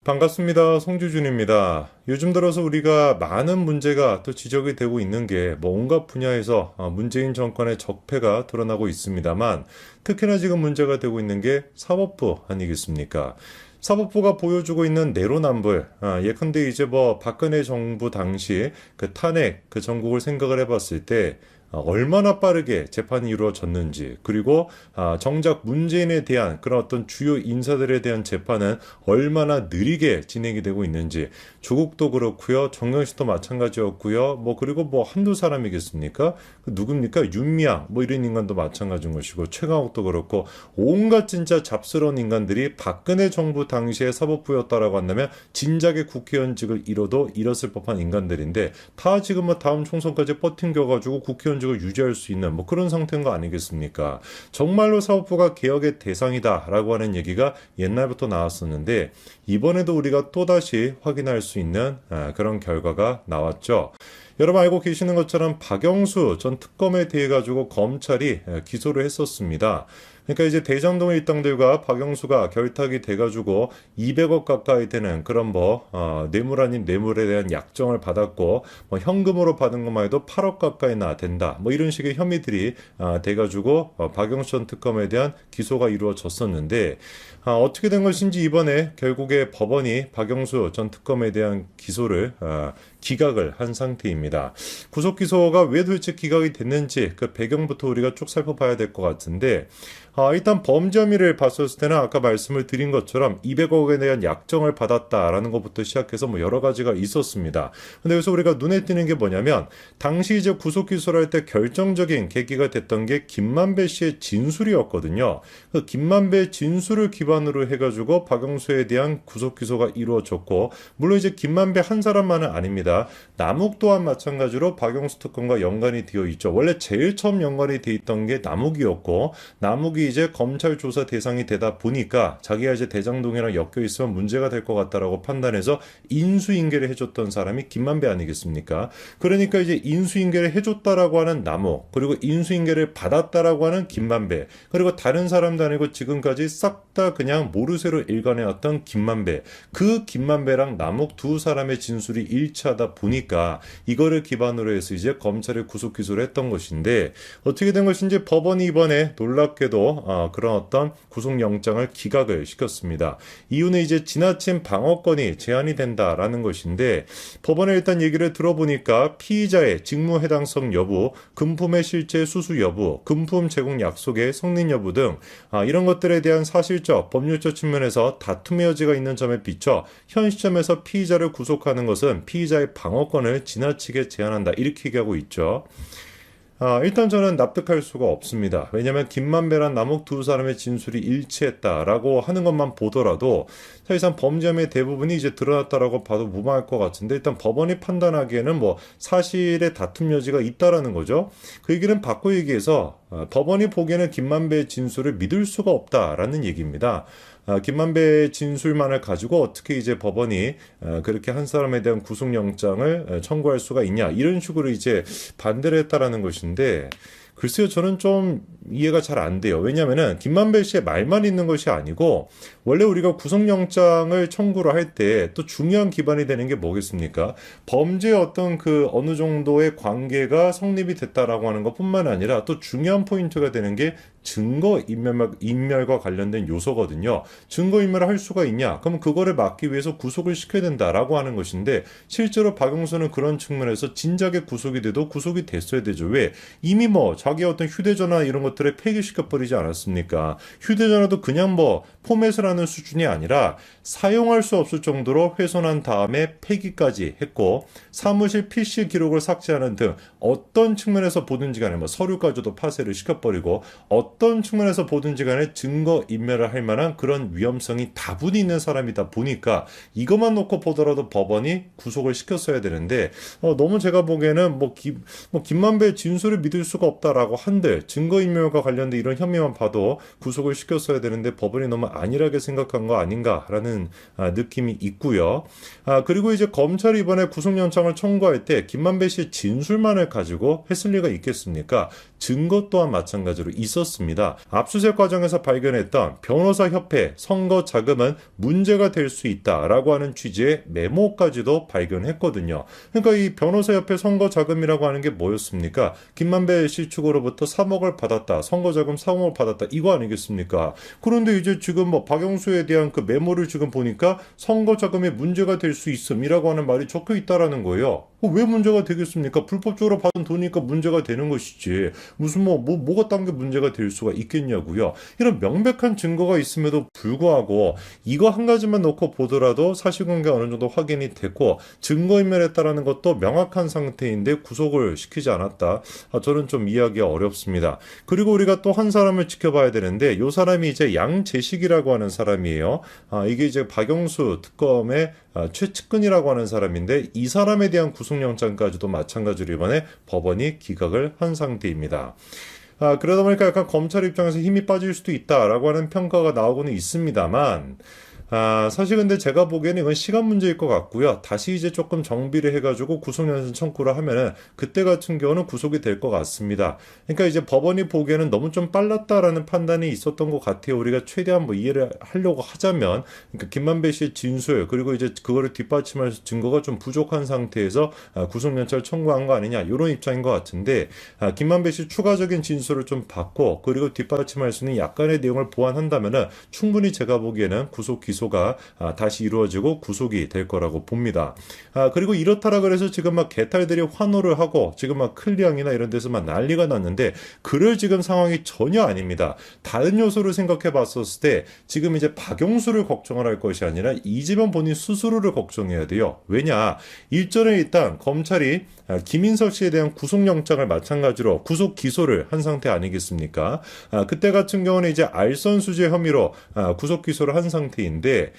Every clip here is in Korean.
반갑습니다. 송주준입니다. 요즘 들어서 우리가 많은 문제가 또 지적이 되고 있는 게 온갖 분야에서 문재인 정권의 적폐가 드러나고 있습니다만 특히나 지금 문제가 되고 있는 게 사법부 아니겠습니까? 사법부가 보여주고 있는 내로남불, 예컨대 이제 박근혜 정부 당시 그 탄핵, 그 전국을 생각을 해봤을 때 얼마나 빠르게 재판이 이루어졌는지, 그리고 정작 문재인에 대한 그런 어떤 주요 인사들에 대한 재판은 얼마나 느리게 진행이 되고 있는지, 조국도 그렇고요, 정영식도 마찬가지였고요, 그리고 한두 사람이겠습니까? 누굽니까? 윤미향 이런 인간도 마찬가지인 것이고, 최강욱도 그렇고, 온갖 진짜 잡스러운 인간들이 박근혜 정부 당시의 사법부였다라고 한다면 진작에 국회의원직을 잃었을 법한 인간들인데, 다 지금 다음 총선까지 버팅겨가지고 국회의원직을 유지할 수 있는 그런 상태인 거 아니겠습니까? 정말로 사법부가 개혁의 대상이다라고 하는 얘기가 옛날부터 나왔었는데, 이번에도 우리가 또다시 확인할 수 있는 그런 결과가 나왔죠. 여러분 알고 계시는 것처럼 박영수 전 특검에 대해 가지고 검찰이 기소를 했었습니다. 그러니까 이제 대장동의 일당들과 박영수가 결탁이 돼가지고 200억 가까이 되는 그런 뇌물 아닌 뇌물에 대한 약정을 받았고, 현금으로 받은 것만 해도 8억 가까이나 된다. 이런 식의 혐의들이 돼가지고 박영수 전 특검에 대한 기소가 이루어졌었는데, 어떻게 된 것인지 이번에 결국에 법원이 박영수 전 특검에 대한 기소를 기각을 한 상태입니다. 구속 기소가 왜 도대체 기각이 됐는지 그 배경부터 우리가 쭉 살펴봐야 될 것 같은데, 일단 범죄 혐의를 봤었을 때는 아까 말씀을 드린 것처럼 200억에 대한 약정을 받았다라는 것부터 시작해서 여러 가지가 있었습니다. 근데 여기서 우리가 눈에 띄는 게 뭐냐면, 당시 이제 구속 기소를 할 때 결정적인 계기가 됐던 게 김만배 씨의 진술이었거든요. 그 김만배 진술을 기반으로 해가지고 박영수에 대한 구속 기소가 이루어졌고, 물론 이제 김만배 한 사람만은 아닙니다. 남욱 또한 마찬가지로 박영수 특검과 연관이 되어 있죠. 원래 제일 처음 연관이 돼 있던 게 남욱이었고, 남욱이 이제 검찰 조사 대상이 되다 보니까 자기가 이제 대장동이랑 엮여 있으면 문제가 될 것 같다라고 판단해서 인수인계를 해줬던 사람이 김만배 아니겠습니까? 그러니까 이제 인수인계를 해줬다라고 하는 남욱, 그리고 인수인계를 받았다라고 하는 김만배, 그리고 다른 사람도 아니고 지금까지 싹 다 그냥 모르쇠로 일관해왔던 김만배, 그 김만배랑 남욱 두 사람의 진술이 일치하다 보니까 이거를 기반으로 해서 이제 검찰에 구속 기소를 했던 것인데, 어떻게 된 것인지 법원이 이번에 놀랍게도 그런 어떤 구속영장을 기각을 시켰습니다. 이유는 이제 지나친 방어권이 제한이 된다라는 것인데, 법원에 일단 얘기를 들어보니까 피의자의 직무해당성 여부, 금품의 실제 수수 여부, 금품 제공 약속의 성립 여부 등 이런 것들에 대한 사실적, 법률적 측면에서 다툼의 여지가 있는 점에 비춰 현 시점에서 피의자를 구속하는 것은 피의자의 방어권을 지나치게 제한한다, 이렇게 얘기하고 있죠. 일단 저는 납득할 수가 없습니다. 왜냐하면 김만배란 남욱 두 사람의 진술이 일치했다라고 하는 것만 보더라도 사실상 범죄 혐의 대부분이 이제 드러났다라고 봐도 무방할 것 같은데, 일단 법원이 판단하기에는 사실의 다툼 여지가 있다라는 거죠. 그 얘기는 바꿔 얘기해서 법원이 보기에는 김만배의 진술을 믿을 수가 없다라는 얘기입니다. 김만배의 진술만을 가지고 어떻게 이제 법원이 그렇게 한 사람에 대한 구속영장을 청구할 수가 있냐, 이런 식으로 이제 반대를 했다라는 것인데, 글쎄요, 저는 좀 이해가 잘 안 돼요. 왜냐면은 김만배 씨의 말만 있는 것이 아니고, 원래 우리가 구속영장을 청구를 할 때 또 중요한 기반이 되는 게 뭐겠습니까? 범죄의 어떤 그 어느 정도의 관계가 성립이 됐다라고 하는 것뿐만 아니라 또 중요한 포인트가 되는 게 증거인멸과 관련된 요소거든요. 증거인멸을 할 수가 있냐? 그럼 그거를 막기 위해서 구속을 시켜야 된다라고 하는 것인데, 실제로 박영수는 그런 측면에서 진작에 구속이 돼도 구속이 됐어야 되죠. 왜? 이미 자기 어떤 휴대전화 이런 것들을 폐기시켜버리지 않았습니까? 휴대전화도 그냥 포맷을 하는 수준이 아니라 사용할 수 없을 정도로 훼손한 다음에 폐기까지 했고, 사무실 PC 기록을 삭제하는 등 어떤 측면에서 보든지 간에 서류까지도 파쇄를 시켜버리고, 어떤 측면에서 보든지 간에 증거인멸을 할 만한 그런 위험성이 다분히 있는 사람이다 보니까 이것만 놓고 보더라도 법원이 구속을 시켰어야 되는데, 너무 제가 보기에는 김만배의 진술을 믿을 수가 없다 있다라고 한들 증거인멸과 관련된 이런 혐의만 봐도 구속을 시켰어야 되는데 법원이 너무 안일하게 생각한 거 아닌가라는 느낌이 있고요. 그리고 이제 검찰이 이번에 구속영장을 청구할 때 김만배 씨의 진술만을 가지고 했을 리가 있겠습니까? 증거 또한 마찬가지로 있었습니다. 압수수색 과정에서 발견했던 변호사협회 선거 자금은 문제가 될 수 있다라고 하는 취지의 메모까지도 발견했거든요. 그러니까 이 변호사협회 선거 자금이라고 하는 게 뭐였습니까? 김만배 씨 측으로부터 3억을 받았다. 선거 자금 3억을 받았다. 이거 아니겠습니까? 그런데 이제 지금 뭐 박영수에 대한 그 메모를 지금 보니까 선거 자금에 문제가 될 수 있음이라고 하는 말이 적혀 있다라는 거예요. 왜 문제가 되겠습니까? 불법적으로 받은 돈이니까 문제가 되는 것이지. 무슨 뭐가 딴 게 문제가 될 수가 있겠냐고요. 이런 명백한 증거가 있음에도 불구하고 이거 한 가지만 놓고 보더라도 사실관계 어느 정도 확인이 됐고 증거인멸했다라는 것도 명확한 상태인데 구속을 시키지 않았다. 저는 좀 이해하기가 어렵습니다. 그리고 우리가 또 한 사람을 지켜봐야 되는데 이 사람이 이제 양재식이라고 하는 사람이에요. 이게 이제 박영수 특검의 최측근이라고 하는 사람인데 이 사람에 대한 구속영장까지도 마찬가지로 이번에 법원이 기각을 한 상태입니다. 그러다 보니까 약간 검찰 입장에서 힘이 빠질 수도 있다라고 하는 평가가 나오고는 있습니다만 사실 근데 제가 보기에는 이건 시간 문제일 것 같고요. 다시 이제 조금 정비를 해가지고 구속영장 청구를 하면은 그때 같은 경우는 구속이 될 것 같습니다. 그러니까 이제 법원이 보기에는 너무 좀 빨랐다라는 판단이 있었던 것 같아요. 우리가 최대한 뭐 이해를 하려고 하자면, 그러니까 김만배 씨의 진술 그리고 이제 그거를 뒷받침할 증거가 좀 부족한 상태에서 구속영장을 청구한 거 아니냐 이런 입장인 것 같은데 김만배 씨 추가적인 진술을 좀 받고 그리고 뒷받침할 수 있는 약간의 내용을 보완한다면은 충분히 제가 보기에는 구속 기소가 다시 이루어지고 구속이 될 거라고 봅니다. 그리고 이렇다라 그래서 지금 막 개탈들이 환호를 하고 지금 막 클리앙이나 이런 데서 막 난리가 났는데 그럴 지금 상황이 전혀 아닙니다. 다른 요소를 생각해 봤었을 때 지금 이제 박영수를 걱정을 할 것이 아니라 이재명 본인 스스로를 걱정해야 돼요. 왜냐? 일전에 일단 검찰이 김인석 씨에 대한 구속영장을 마찬가지로 구속 기소를 한 상태 아니겠습니까? 그때 같은 경우는 이제 알선수재 혐의로 구속 기소를 한 상태인데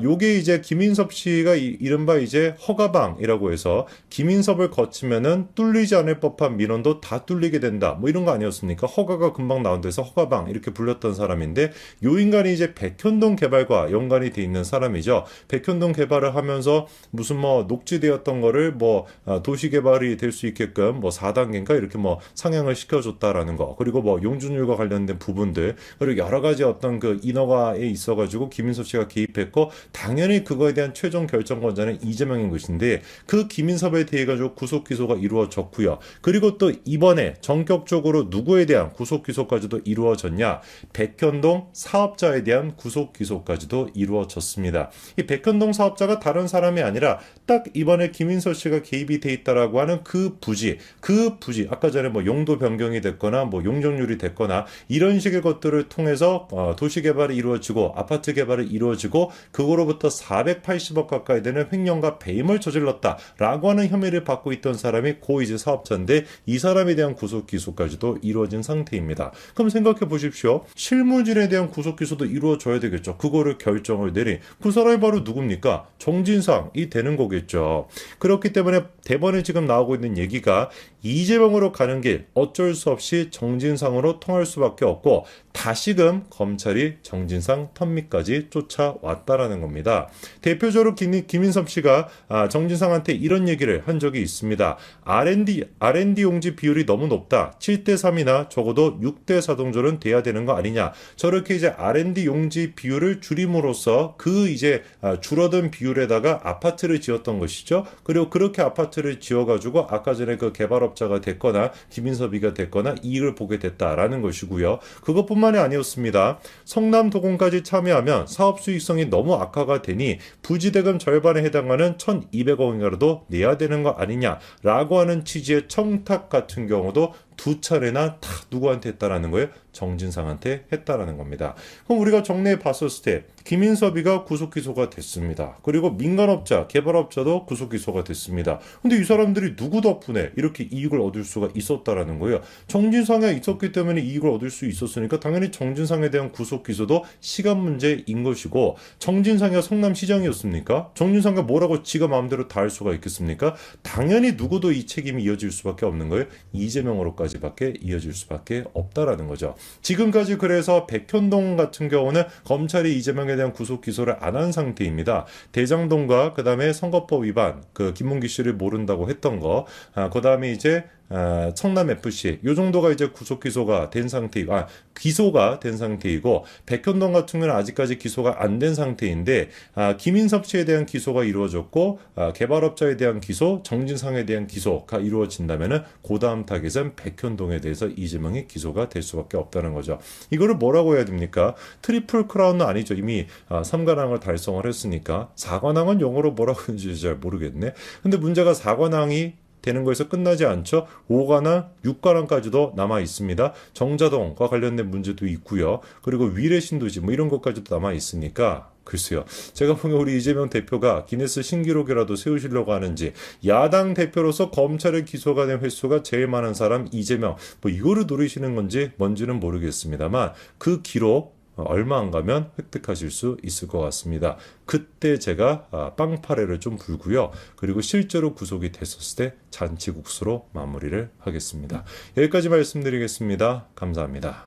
요게 이제 김인섭 씨가 이른바 이제 허가방이라고 해서 김인섭을 거치면은 뚫리지 않을 법한 민원도 다 뚫리게 된다. 뭐 이런 거 아니었습니까? 허가가 금방 나온 데서 허가방 이렇게 불렸던 사람인데 요 인간이 이제 백현동 개발과 연관이 돼 있는 사람이죠. 백현동 개발을 하면서 무슨 뭐 녹지되었던 거를 뭐 도시 개발이 될 수 있게끔 뭐 4단계인가 이렇게 뭐 상향을 시켜줬다라는 거. 그리고 뭐 용준율과 관련된 부분들 그리고 여러 가지 어떤 그 인허가에 있어가지고 김인섭 씨가 개입했고 당연히 그거에 대한 최종 결정권자는 이재명인 것인데 그 김인섭에 대해 가지고 구속 기소가 이루어졌고요. 그리고 또 이번에 전격적으로 누구에 대한 구속 기소까지도 이루어졌냐? 백현동 사업자에 대한 구속 기소까지도 이루어졌습니다. 이 백현동 사업자가 다른 사람이 아니라 딱 이번에 김인섭 씨가 개입이 돼 있다라고 하는 그 부지 아까 전에 뭐 용도 변경이 됐거나 뭐 용적률이 됐거나 이런 식의 것들을 통해서 도시 개발이 이루어지고 아파트 개발이 이루어지고 그거로부터 480억 가까이 되는 횡령과 배임을 저질렀다라고 하는 혐의를 받고 있던 사람이 고 이제 사업자인데 이 사람에 대한 구속 기소까지도 이루어진 상태입니다. 그럼 생각해 보십시오. 실무진에 대한 구속 기소도 이루어져야 되겠죠. 그거를 결정을 내린 그 사람이 바로 누굽니까? 정진상이 되는 거겠죠. 그렇기 때문에 대번에 지금 나오고 있는 얘기가 이재명으로 가는 길 어쩔 수 없이 정진상으로 통할 수밖에 없고 다시금 검찰이 정진상 턴미까지 쫓아왔다라는 겁니다. 대표적으로 김인섭 씨가 정진상한테 이런 얘기를 한 적이 있습니다. R&D 용지 비율이 너무 높다. 7대3이나 적어도 6대4 정도는 돼야 되는 거 아니냐. 저렇게 이제 R&D 용지 비율을 줄임으로써 그 이제 줄어든 비율에다가 아파트를 지었던 것이죠. 그리고 그렇게 아파트를 지어가지고 아까 전에 그 개발업자가 됐거나 김인섭이가 됐거나 이익을 보게 됐다라는 것이고요. 그것뿐만이 아니었습니다. 성남도공까지 참여하면 사업 수익성이 너무 악화가 되니 부지대금 절반에 해당하는 1,200억인가라도 내야 되는 거 아니냐라고 하는 취지의 청탁 같은 경우도 두 차례나 다 누구한테 했다라는 거예요? 정진상한테 했다라는 겁니다. 그럼 우리가 정리해 봤었을 때 김인섭이가 구속 기소가 됐습니다. 그리고 민간업자, 개발업자도 구속 기소가 됐습니다. 근데 이 사람들이 누구 덕분에 이렇게 이익을 얻을 수가 있었다라는 거예요? 정진상에 있었기 때문에 이익을 얻을 수 있었으니까 당연히 정진상에 대한 구속 기소도 시간 문제인 것이고 정진상이 성남시장이었습니까? 정진상이 뭐라고 지가 마음대로 다 할 수가 있겠습니까? 당연히 누구도 이 책임이 이어질 수밖에 없는 거예요. 이재명으로까지 구속까지밖에 이어질 수밖에 없다라는 거죠. 지금까지 그래서 백현동 같은 경우는 검찰이 이재명에 대한 구속 기소를 안 한 상태입니다. 대장동과 그 다음에 선거법 위반, 그 김문기 씨를 모른다고 했던 거, 그 다음에 이제 성남 FC 요 정도가 이제 구속 기소가 된 상태이고 기소가 된 상태이고 백현동 같은 경우는 아직까지 기소가 안 된 상태인데 김인섭 씨에 대한 기소가 이루어졌고 개발업자에 대한 기소, 정진상에 대한 기소가 이루어진다면은 그 다음 타겟은 백현동에 대해서 이재명이 기소가 될 수밖에 없다는 거죠. 이거를 뭐라고 해야 됩니까? 트리플 크라운은 아니죠. 이미 3관왕을 달성을 했으니까 4관왕은 영어로 뭐라고 하는지 잘 모르겠네. 근데 문제가 4관왕이 되는 거에서 끝나지 않죠. 5관왕, 6관왕까지도 남아 있습니다. 정자동과 관련된 문제도 있고요. 그리고 위례 신도시 뭐 이런 것까지도 남아 있으니까 글쎄요. 제가 보기엔 우리 이재명 대표가 기네스 신기록이라도 세우시려고 하는지 야당 대표로서 검찰에 기소가 된 횟수가 제일 많은 사람 이재명 뭐 이거를 노리시는 건지 뭔지는 모르겠습니다만 그 기록 얼마 안 가면 획득하실 수 있을 것 같습니다. 그때 제가 빵파레를 좀 불고요. 그리고 실제로 구속이 됐었을 때 잔치국수로 마무리를 하겠습니다. 여기까지 말씀드리겠습니다. 감사합니다.